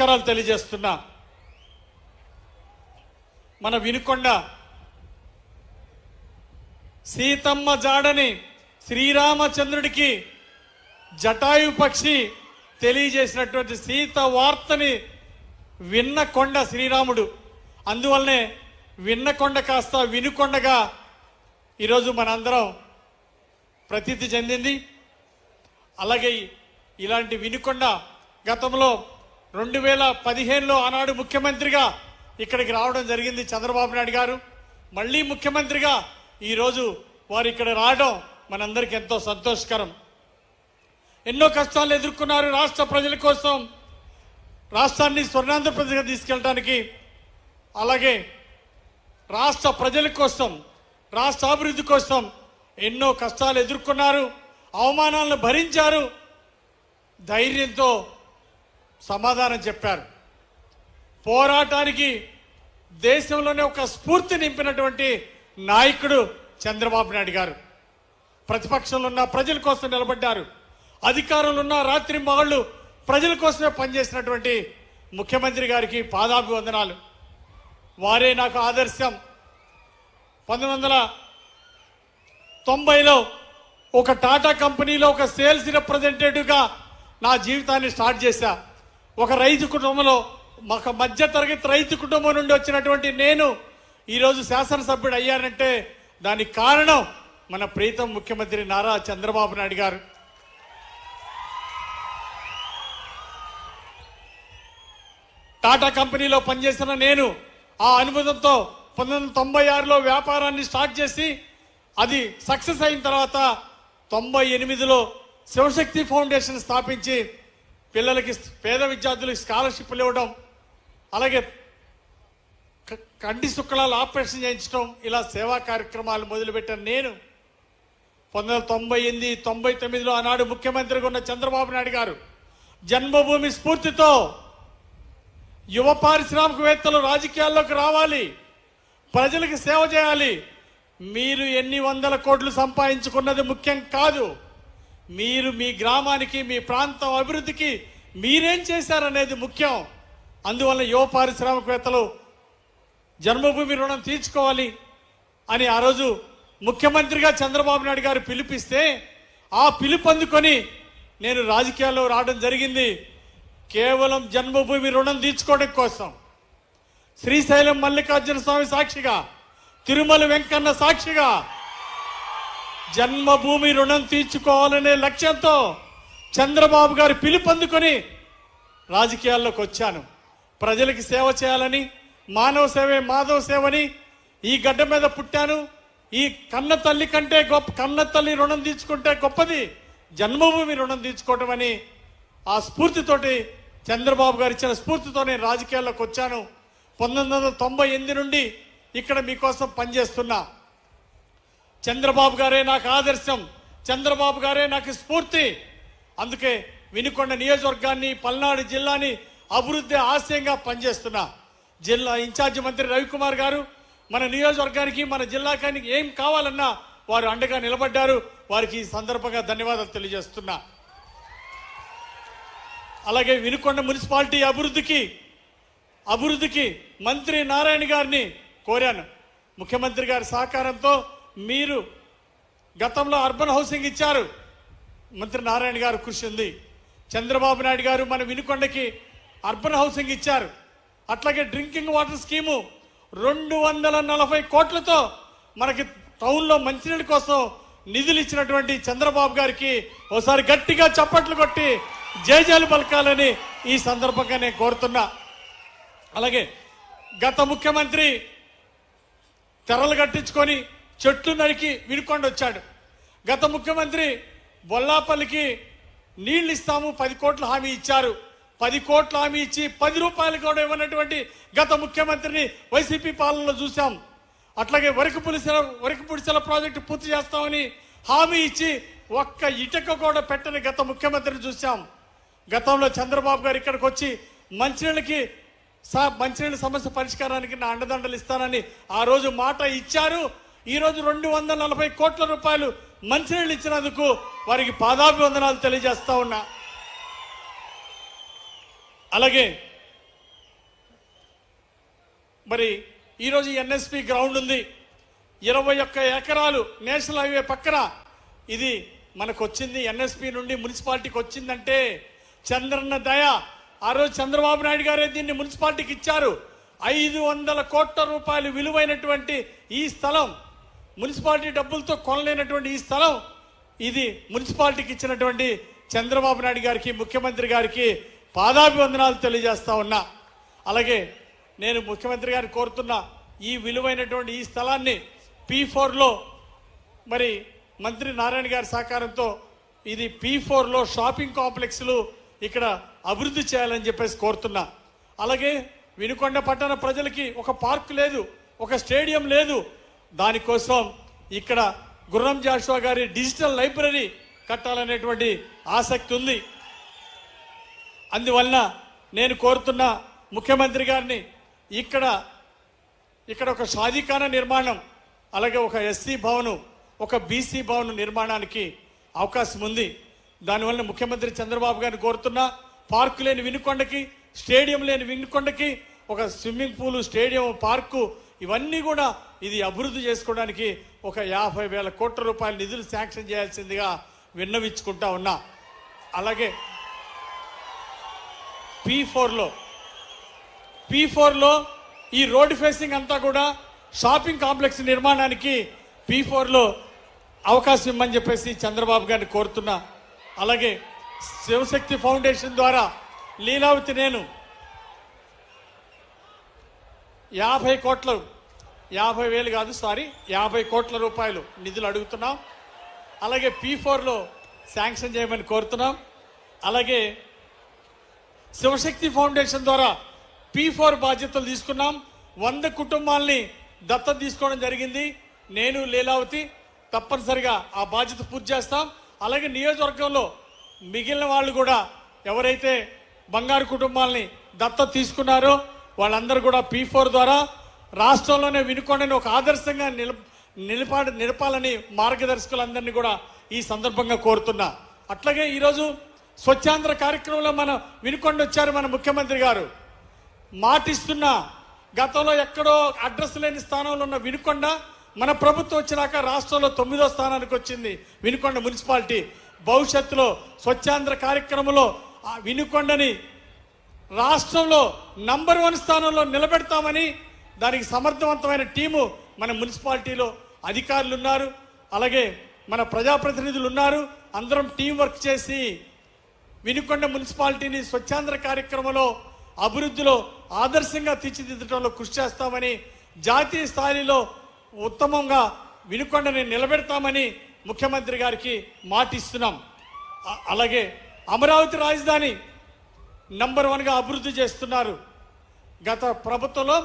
నమస్కారాలు తెలియజేస్తున్నా. మన వినుకొండ సీతమ్మ జాడని శ్రీరామచంద్రుడికి జటాయు పక్షి తెలియజేసినటువంటి సీత వార్తని విన్నకొండ శ్రీరాముడు. అందువల్లనే విన్నకొండ కాస్త వినుకొండగా ఈరోజు మనందరం ప్రసిద్ధి చెందింది. అలాగే ఇలాంటి వినుకొండ గతంలో 2015లో ఆనాడు ముఖ్యమంత్రిగా ఇక్కడికి రావడం జరిగింది చంద్రబాబు నాయుడు గారు. మళ్ళీ ముఖ్యమంత్రిగా ఈరోజు వారు ఇక్కడ రావడం మనందరికీ ఎంతో సంతోషకరం. ఎన్నో కష్టాలు ఎదుర్కొన్నారు రాష్ట్ర ప్రజల కోసం, రాష్ట్రాన్ని స్వర్ణాంధ్రప్రదేశ్గా తీసుకెళ్ళడానికి. అలాగే రాష్ట్ర ప్రజల కోసం, రాష్ట్ర అభివృద్ధి కోసం ఎన్నో కష్టాలు ఎదుర్కొన్నారు, అవమానాలను భరించారు, ధైర్యంతో సమాధానం చెప్పారు. పోరాటానికి దేశంలోనే ఒక స్ఫూర్తి నింపినటువంటి నాయకుడు చంద్రబాబు నాయుడు గారు. ప్రతిపక్షంలో ఉన్న ప్రజల కోసం నిలబడ్డారు, అధికారంలో ఉన్న రాత్రి మగళ్ళు ప్రజల కోసమే పనిచేసినటువంటి ముఖ్యమంత్రి గారికి పాదాభివందనాలు. వారే నాకు ఆదర్శం. 1990లో ఒక టాటా కంపెనీలో ఒక సేల్స్ రిప్రజెంటేటివ్గా నా జీవితాన్ని స్టార్ట్ చేశా. ఒక రైతు కుటుంబంలో, ఒక మధ్య తరగతి రైతు కుటుంబం నుండి వచ్చినటువంటి నేను ఈరోజు శాసనసభ్యుడు అయ్యానంటే దానికి కారణం మన ప్రీతం ముఖ్యమంత్రి నారా చంద్రబాబు నాయుడు గారు. టాటా కంపెనీలో పనిచేసిన నేను ఆ అనుబంధంతో 1996లో వ్యాపారాన్ని స్టార్ట్ చేసి అది సక్సెస్ అయిన తర్వాత 98లో శివశక్తి ఫౌండేషన్ స్థాపించి పిల్లలకి, పేద విద్యార్థులకు స్కాలర్షిప్లు ఇవ్వడం, అలాగే కంటి శుక్లాలు ఆపరేషన్ చేయించడం, ఇలా సేవా కార్యక్రమాలు మొదలుపెట్టాను నేను. 1998, 99లో ఆనాడు ముఖ్యమంత్రిగా ఉన్న చంద్రబాబు నాయుడు గారు జన్మభూమి స్ఫూర్తితో యువ పారిశ్రామికవేత్తలు రాజకీయాల్లోకి రావాలి, ప్రజలకు సేవ చేయాలి. మీరు ఎన్ని వందల కోట్లు సంపాదించుకున్నది ముఖ్యం కాదు, మీరు మీ గ్రామానికి, మీ ప్రాంతం అభివృద్ధికి మీరేం చేశారనేది ముఖ్యం. అందువల్ల యువ పారిశ్రామికవేత్తలు జన్మభూమి రుణం తీర్చుకోవాలి అని ఆ రోజు ముఖ్యమంత్రిగా చంద్రబాబు నాయుడు గారు పిలిపిస్తే ఆ పిలుపు అందుకొని నేను రాజకీయాల్లో రావడం జరిగింది. కేవలం జన్మభూమి రుణం తీర్చుకోవడం కోసం. శ్రీశైలం మల్లికార్జున స్వామి సాక్షిగా, తిరుమల వెంకన్న సాక్షిగా జన్మభూమి రుణం తీర్చుకోవాలనే లక్ష్యంతో చంద్రబాబు గారు పిలుపు అందుకొని రాజకీయాల్లోకి వచ్చాను. ప్రజలకి సేవ చేయాలని, మానవ సేవే మాధవ సేవని ఈ గడ్డ మీద పుట్టాను. ఈ కన్న తల్లి కంటే గొప్ప, కన్న తల్లి రుణం తీర్చుకుంటే గొప్పది జన్మభూమి రుణం తీర్చుకోవటం అని ఆ స్ఫూర్తితోటి, చంద్రబాబు గారు ఇచ్చిన స్ఫూర్తితో నేను రాజకీయాల్లోకి వచ్చాను. 1998 నుండి ఇక్కడ మీకోసం పనిచేస్తున్నా. చంద్రబాబు గారే నాకు ఆదర్శం, చంద్రబాబు గారే నాకు స్ఫూర్తి. అందుకే వినుకొండ నియోజకవర్గాన్ని, పల్నాడు జిల్లాని అభివృద్ధి ఆశయంగా పనిచేస్తున్నా. జిల్లా ఇన్ఛార్జి మంత్రి రవికుమార్ గారు మన నియోజకవర్గానికి, మన జిల్లాకి ఏం కావాలన్నా వారు అండగా నిలబడ్డారు. వారికి ఈ సందర్భంగా ధన్యవాదాలు తెలియజేస్తున్నా. అలాగే వినుకొండ మున్సిపాలిటీ అభివృద్ధికి మంత్రి నారాయణ గారిని కోరాను. ముఖ్యమంత్రి గారి సహకారంతో మీరు గతంలో అర్బన్ హౌసింగ్ ఇచ్చారు, మంత్రి నారాయణ గారు కృషి ఉంది. చంద్రబాబు నాయుడు గారు మన వినుకొండకి అర్బన్ హౌసింగ్ ఇచ్చారు. అట్లాగే డ్రింకింగ్ వాటర్ స్కీము 240 కోట్లతో మనకి టౌన్లో మంచినీళ్ళ కోసం నిధులు ఇచ్చినటువంటి చంద్రబాబు గారికి ఒకసారి గట్టిగా చప్పట్లు కొట్టి జయజయలు పలకాలని ఈ సందర్భంగా నేను కోరుతున్నా. అలాగే గత ముఖ్యమంత్రి తెరలు కట్టించుకొని చెట్లు నరికి వినుకొండ వచ్చాడు. గత ముఖ్యమంత్రి బొల్లాపల్లికి నీళ్లు ఇస్తాము 10 కోట్ల హామీ ఇచ్చారు. 10 కోట్ల హామీ ఇచ్చి 10 రూపాయలు కూడా ఇవ్వనటువంటి గత ముఖ్యమంత్రిని వైసీపీ పాలనలో చూసాం. అట్లాగే వరకుపుడిసెల ప్రాజెక్టు పూర్తి చేస్తామని హామీ ఇచ్చి ఒక్క ఇటుక కూడా పెట్టని గత ముఖ్యమంత్రిని చూసాం. గతంలో చంద్రబాబు గారు ఇక్కడికి వచ్చి మంచినీళ్ళ సమస్య పరిష్కారానికి నా అండదండలు ఇస్తానని ఆ రోజు మాట ఇచ్చారు. ఈరోజు 240 కోట్ల రూపాయలు మంచినీళ్ళు ఇచ్చినందుకు వారికి పాదాభివందనాలు తెలియజేస్తా ఉన్నా. అలాగే మరి ఈరోజు ఎన్ఎస్పి గ్రౌండ్ ఉంది, 21 ఎకరాలు నేషనల్ హైవే పక్కన. ఇది మనకు వచ్చింది ఎన్ఎస్పి నుండి మున్సిపాలిటీకి వచ్చిందంటే చంద్రన్న దయ. ఆ రోజు చంద్రబాబు నాయుడు గారే దీన్ని మున్సిపాలిటీకి ఇచ్చారు. 500 కోట్ల రూపాయలు విలువైనటువంటి ఈ స్థలం, మున్సిపాలిటీ డబ్బులతో కొనలేనటువంటి ఈ స్థలం, ఇది మున్సిపాలిటీకి ఇచ్చినటువంటి చంద్రబాబు నాయుడు గారికి, ముఖ్యమంత్రి గారికి పాదాభివందనాలు తెలియజేస్తా ఉన్నా. అలాగే నేను ముఖ్యమంత్రి గారిని కోరుతున్నా, ఈ విలువైనటువంటి ఈ స్థలాన్ని P4లో మరి మంత్రి నారాయణ గారి సహకారంతో ఇది P4లో షాపింగ్ కాంప్లెక్స్లు ఇక్కడ అభివృద్ధి చేయాలని చెప్పేసి కోరుతున్నా. అలాగే వినుకొండ పట్టణ ప్రజలకి ఒక పార్క్ లేదు, ఒక స్టేడియం లేదు. దానికోసం ఇక్కడ గుర్రం జాషువా గారి డిజిటల్ లైబ్రరీ కట్టాలనేటువంటి ఆసక్తి ఉంది. అందువలన నేను కోరుతున్న ముఖ్యమంత్రి గారిని ఇక్కడ ఒక షాదీఖానా నిర్మాణం, అలాగే ఒక ఎస్సీ భవనం, ఒక బీసీ భవనం నిర్మాణానికి అవకాశం ఉంది. దానివల్ల ముఖ్యమంత్రి చంద్రబాబు గారిని కోరుతున్నా, పార్కు లేని వినుకొండకి, స్టేడియం లేని వినుకొండకి ఒక స్విమ్మింగ్ పూల్, స్టేడియం, పార్కు ఇవన్నీ కూడా ఇది అభివృద్ధి చేసుకోవడానికి ఒక 50,000 కోట్ల రూపాయల నిధులు శాంక్షన్ చేయాల్సిందిగా విన్నవించుకుంటా ఉన్నా. అలాగే P4లో ఈ రోడ్ ఫేసింగ్ అంతా కూడా షాపింగ్ కాంప్లెక్స్ నిర్మాణానికి P4లో అవకాశం ఇమ్మని చెప్పేసి చంద్రబాబు గారిని కోరుతున్నా. అలాగే శివశక్తి ఫౌండేషన్ ద్వారా లీలావతి నేను 50 కోట్ల రూపాయలు నిధులు అడుగుతున్నాం. అలాగే P4లో శాంక్షన్ చేయమని కోరుతున్నాం. అలాగే శివశక్తి ఫౌండేషన్ ద్వారా P4 బాధ్యతలు తీసుకున్నాం. 100 కుటుంబాలని దత్తత తీసుకోవడం జరిగింది. నేను లీలావతి తప్పనిసరిగా ఆ బాధ్యత పూర్తి చేస్తాం. అలాగే నియోజకవర్గంలో మిగిలిన వాళ్ళు కూడా ఎవరైతే బంగారు కుటుంబాలని దత్తత తీసుకున్నారో వాళ్ళందరూ కూడా P4 ద్వారా రాష్ట్రంలోనే వినుకొండని ఒక ఆదర్శంగా నిలపాలని మార్గదర్శకులందరినీ కూడా ఈ సందర్భంగా కోరుతున్నా. అట్లాగే ఈరోజు స్వచ్ఛాంధ్ర కార్యక్రమంలో మన వినుకొండ వచ్చారు మన ముఖ్యమంత్రి గారు. మాటిస్తున్నా, గతంలో ఎక్కడో అడ్రస్ లేని స్థానంలో ఉన్న వినుకొండ మన ప్రభుత్వం వచ్చినాక రాష్ట్రంలో 9వ స్థానానికి వచ్చింది వినుకొండ మున్సిపాలిటీ. భవిష్యత్తులో స్వచ్ఛాంధ్ర కార్యక్రమంలో ఆ వినుకొండని రాష్ట్రంలో నంబర్ 1 స్థానంలో నిలబెడతామని దానికి సమర్థవంతమైన టీము మన మున్సిపాలిటీలో అధికారులు ఉన్నారు, అలాగే మన ప్రజాప్రతినిధులు ఉన్నారు. అందరం టీం వర్క్ చేసి వినుకొండ మున్సిపాలిటీని స్వచ్ఛాంధ్ర కార్యక్రమంలో అభివృద్ధిలో ఆదర్శంగా తీర్చిదిద్దడంలో కృషి చేస్తామని, జాతీయ స్థాయిలో ఉత్తమంగా వినుకొండని నిలబెడతామని ముఖ్యమంత్రి గారికి మాటిస్తున్నాం. అలాగే అమరావతి రాజధాని నంబర్ 1గా అభివృద్ధి చేస్తున్నారు. గత ప్రభుత్వంలో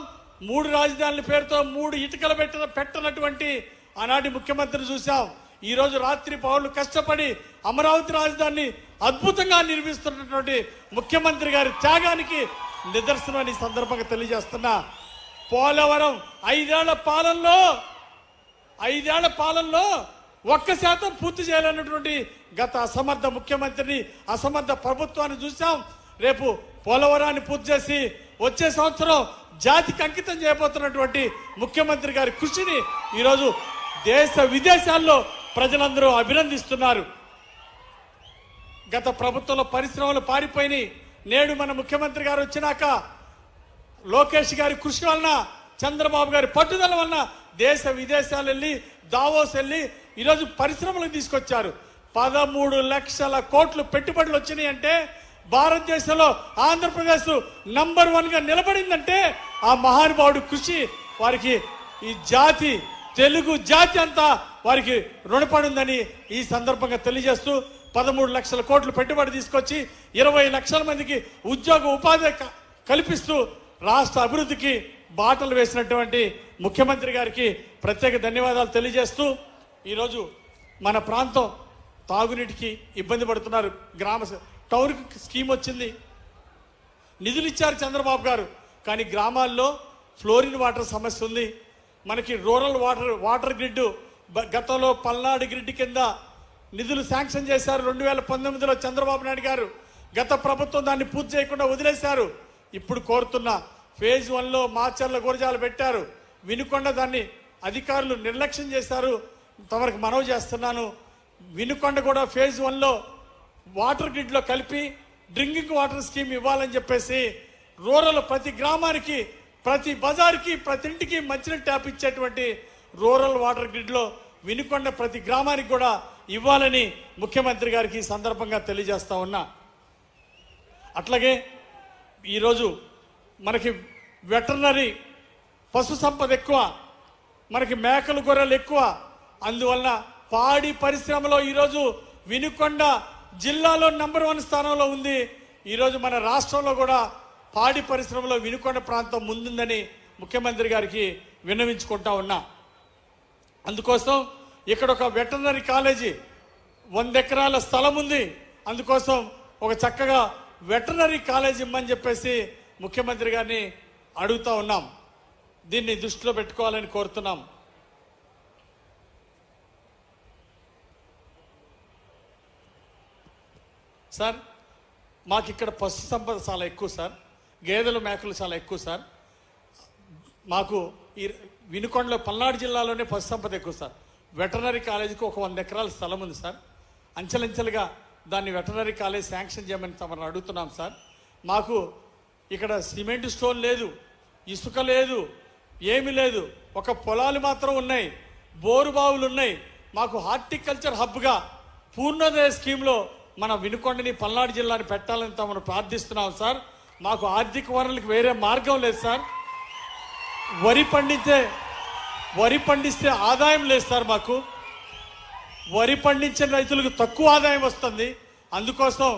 3 రాజధానుల పేరుతో 3 ఇటుకలు పెట్టనటువంటి ఆనాటి ముఖ్యమంత్రిని చూశాం. ఈరోజు రాత్రి పౌరులు కష్టపడి అమరావతి రాజధానిని అద్భుతంగా నిర్మిస్తున్నటువంటి ముఖ్యమంత్రి గారి త్యాగానికి నిదర్శనం ఈ సందర్భంగా తెలియజేస్తున్నా. పోలవరం 5 ఏళ్ల పాలనలో 1% పూర్తి చేయాలన్నటువంటి గత అసమర్థ ముఖ్యమంత్రిని, అసమర్థ ప్రభుత్వాన్ని చూసాం. రేపు పోలవరాన్ని పూర్తి చేసి వచ్చే సంవత్సరం జాతికి అంకితం చేయబోతున్నటువంటి ముఖ్యమంత్రి గారి కృషిని ఈరోజు దేశ విదేశాల్లో ప్రజలందరూ అభినందిస్తున్నారు. గత ప్రభుత్వంలో పరిశ్రమలు పారిపోయినాయి. నేడు మన ముఖ్యమంత్రి గారు వచ్చినాక లోకేష్ గారి కృషి వలన, చంద్రబాబు గారి పట్టుదల వలన దేశ విదేశాలు వెళ్ళి, దావోస్ వెళ్ళి ఈరోజు పరిశ్రమలకు తీసుకొచ్చారు. 13 లక్షల కోట్లు పెట్టుబడులు వచ్చినాయి అంటే భారతదేశంలో ఆంధ్రప్రదేశ్ నంబర్ 1గా నిలబడిందంటే ఆ మహానుభావుడు కృషి వారికి ఈ జాతి, తెలుగు జాతి అంతా వారికి రుణపడి ఉందని ఈ సందర్భంగా తెలియజేస్తూ 13 లక్షల కోట్లు పెట్టుబడి తీసుకొచ్చి 20 లక్షల మందికి ఉద్యోగ ఉపాధి కల్పిస్తూ రాష్ట్ర అభివృద్ధికి బాటలు వేసినటువంటి ముఖ్యమంత్రి గారికి ప్రత్యేక ధన్యవాదాలు తెలియజేస్తూ, ఈరోజు మన ప్రాంతం తాగునీటికి ఇబ్బంది పడుతున్నారు. టౌన్ స్కీమ్ వచ్చింది, నిధులు ఇచ్చారు చంద్రబాబు గారు, కానీ గ్రామాల్లో ఫ్లోరిన్ వాటర్ సమస్య ఉంది. మనకి రూరల్ వాటర్ గ్రిడ్ గతంలో పల్నాడు గ్రిడ్ కింద నిధులు శాంక్షన్ చేశారు 2019లో చంద్రబాబు నాయుడు గారు. గత ప్రభుత్వం దాన్ని పూర్తి చేయకుండా వదిలేశారు. ఇప్పుడు కోరుతున్నా ఫేజ్ 1లో మాచర్ల గురజాలు పెట్టారు. వినుకొండ దాన్ని అధికారులు నిర్లక్ష్యం చేశారు. తమకు మనవి చేస్తున్నాను, వినుకొండ కూడా ఫేజ్ 1లో వాటర్ గ్రిడ్లో కలిపి డ్రింకింగ్ వాటర్ స్కీమ్ ఇవ్వాలని చెప్పేసి రూరల్ ప్రతి గ్రామానికి, ప్రతి బజార్కి, ప్రతి ఇంటికి మంచినీటి ట్యాప్ ఇచ్చేటువంటి రూరల్ వాటర్ గ్రిడ్లో వినుకొండ ప్రతి గ్రామానికి కూడా ఇవ్వాలని ముఖ్యమంత్రి గారికి ఈ సందర్భంగా తెలియజేస్తా ఉన్నా. అట్లాగే ఈరోజు మనకి వెటర్నరీ పశు సంపద ఎక్కువ, మనకి మేకలు గొర్రెలు ఎక్కువ. అందువలన పాడి పరిశ్రమలో ఈరోజు వినుకొండ జిల్లాలో నంబర్ 1 స్థానంలో ఉంది. ఈరోజు మన రాష్ట్రంలో కూడా పాడి పరిశ్రమలో వినుకొండ ప్రాంతం ముందుందని ముఖ్యమంత్రి గారికి విన్నవించుకుంటా ఉన్నా. అందుకోసం ఇక్కడ ఒక వెటర్నరీ కాలేజీ 100 ఎకరాల స్థలం ఉంది. అందుకోసం ఒక చక్కగా వెటర్నరీ కాలేజీ ఇమ్మని చెప్పేసి ముఖ్యమంత్రి గారిని అడుగుతా ఉన్నాం. దీన్ని దృష్టిలో పెట్టుకోవాలని కోరుతున్నాం. సార్, మాకు ఇక్కడ పశు సంపద చాలా ఎక్కువ సార్, గేదెలు మేకలు చాలా ఎక్కువ సార్. మాకు ఈ వినుకొండలో పల్నాడు జిల్లాలోనే పశు సంపద ఎక్కువ సార్. వెటర్నరీ కాలేజీకి ఒక 100 ఎకరాల స్థలం ఉంది సార్. అంచెలంచెలుగా దాన్ని వెటర్నరీ కాలేజ్ శాంక్షన్ చేయమని తమను అడుగుతున్నాం సార్. మాకు ఇక్కడ సిమెంట్ స్టోన్ లేదు, ఇసుక లేదు, ఏమీ లేదు. ఒక పొలాలు మాత్రం ఉన్నాయి, బోరు బావులు ఉన్నాయి. మాకు హార్టికల్చర్ హబ్గా పూర్ణోదయ స్కీమ్లో మన వినుకొండని పల్నాడు జిల్లాని పెట్టాలని తమను ప్రార్థిస్తున్నాం సార్. మాకు ఆర్థిక వనరులకు వేరే మార్గం లేదు సార్. వరి పండిస్తే ఆదాయం లేదు సార్. మాకు వరి పండించిన రైతులకు తక్కువ ఆదాయం వస్తుంది. అందుకోసం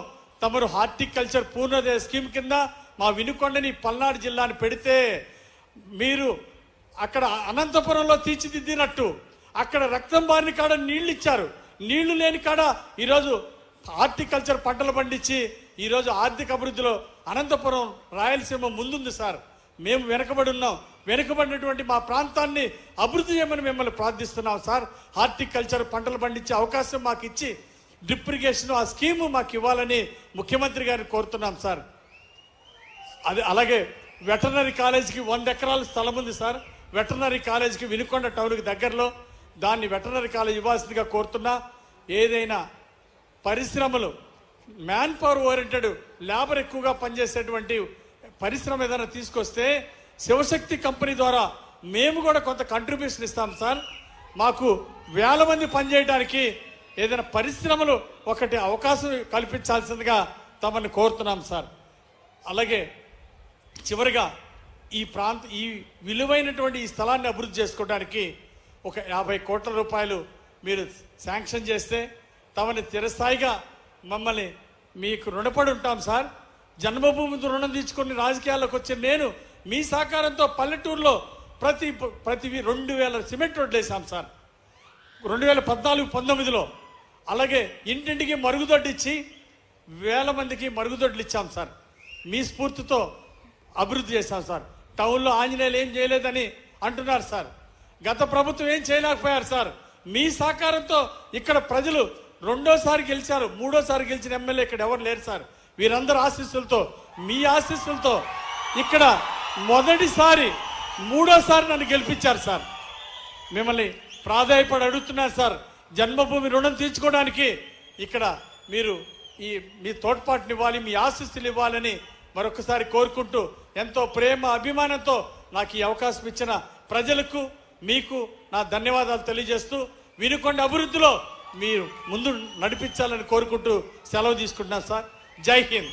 తమరు హార్టికల్చర్ పూర్ణోదయ స్కీమ్ కింద మా వినుకొండని పల్నాడు జిల్లాని పెడితే మీరు అక్కడ అనంతపురంలో తీర్చిదిద్దినట్టు అక్కడ రక్తం బారిన కాడ నీళ్లు ఇచ్చారు, నీళ్లు లేని కాడ ఈరోజు హార్టికల్చర్ పంటలు పండించి ఈరోజు ఆర్థిక అభివృద్ధిలో అనంతపురం రాయలసీమ ముందుంది సార్. మేము వెనకబడి ఉన్నాం. వెనుకబడినటువంటి మా ప్రాంతాన్ని అభివృద్ధి చేయమని మిమ్మల్ని ప్రార్థిస్తున్నాం సార్. హార్టికల్చర్ పంటలు పండించే అవకాశం మాకు ఇచ్చి డ్రిప్ ఇరిగేషన్ ఆ స్కీము మాకు ఇవ్వాలని ముఖ్యమంత్రి గారిని కోరుతున్నాం సార్. అలాగే వెటర్నరీ కాలేజీకి 100 ఎకరాల స్థలం ఉంది సార్. వెటర్నరీ కాలేజీకి వినుకొండ టౌన్కి దగ్గరలో దాన్ని వెటర్నరీ కాలేజ్ ఇవ్వాల్సిందిగా కోరుతున్నా. ఏదైనా పరిశ్రమలు మ్యాన్ పవర్ ఓరియంటెడ్ లేబర్ ఎక్కువగా పనిచేసేటువంటి పరిశ్రమ ఏదైనా తీసుకొస్తే శివశక్తి కంపెనీ ద్వారా మేము కూడా కొంత కంట్రిబ్యూషన్ ఇస్తాం సార్. మాకు వేల మంది పనిచేయడానికి ఏదైనా పరిశ్రమలు ఒకటి అవకాశం కల్పించాల్సిందిగా తమని కోరుతున్నాం సార్. అలాగే చివరిగా ఈ విలువైనటువంటి ఈ స్థలాన్ని అభివృద్ధి చేసుకోవడానికి ఒక 50 కోట్ల రూపాయలు మీరు శాంక్షన్ చేస్తే తమని చిరస్థాయిగా మమ్మల్ని మీకు రుణపడి ఉంటాం సార్. జన్మభూమి రుణం తీసుకొని రాజకీయాల్లోకి వచ్చిన నేను మీ సహకారంతో పల్లెటూరులో ప్రతి 2000 సిమెంట్ రోడ్లు వేసాం సార్ 2014-19లో. అలాగే ఇంటింటికి మరుగుదొడ్డు ఇచ్చి 1000 మందికి మరుగుదొడ్లు ఇచ్చాం సార్. మీ స్ఫూర్తితో అభివృద్ధి చేశాం సార్. టౌన్లో ఆంజనేయులు ఏం చేయలేదని అంటున్నారు సార్. గత ప్రభుత్వం ఏం చేయలేకపోయారు సార్. మీ సహకారంతో ఇక్కడ ప్రజలు 2వ గెలిచారు, 3వ గెలిచిన ఎమ్మెల్యే ఇక్కడ ఎవరు లేరు సార్. వీరందరూ ఆశీస్సులతో, మీ ఆశీస్సులతో ఇక్కడ మొదటిసారి 3వ నన్ను గెలిపించారు సార్. మిమ్మల్ని ప్రాధాయపడి అడుగుతున్నాను సార్. జన్మభూమి రుణం తీర్చుకోవడానికి ఇక్కడ మీరు మీ తోడ్పాటుని ఇవ్వాలి, మీ ఆశీస్సులు ఇవ్వాలని మరొకసారి కోరుకుంటూ, ఎంతో ప్రేమ అభిమానంతో నాకు ఈ అవకాశం ఇచ్చిన ప్రజలకు మీకు నా ధన్యవాదాలు తెలియజేస్తూ వినుకొండ అభివృద్ధిలో మీరు ముందు నడిపించాలని కోరుకుంటూ సెలవు తీసుకుంటున్నాను సార్. జై హింద్.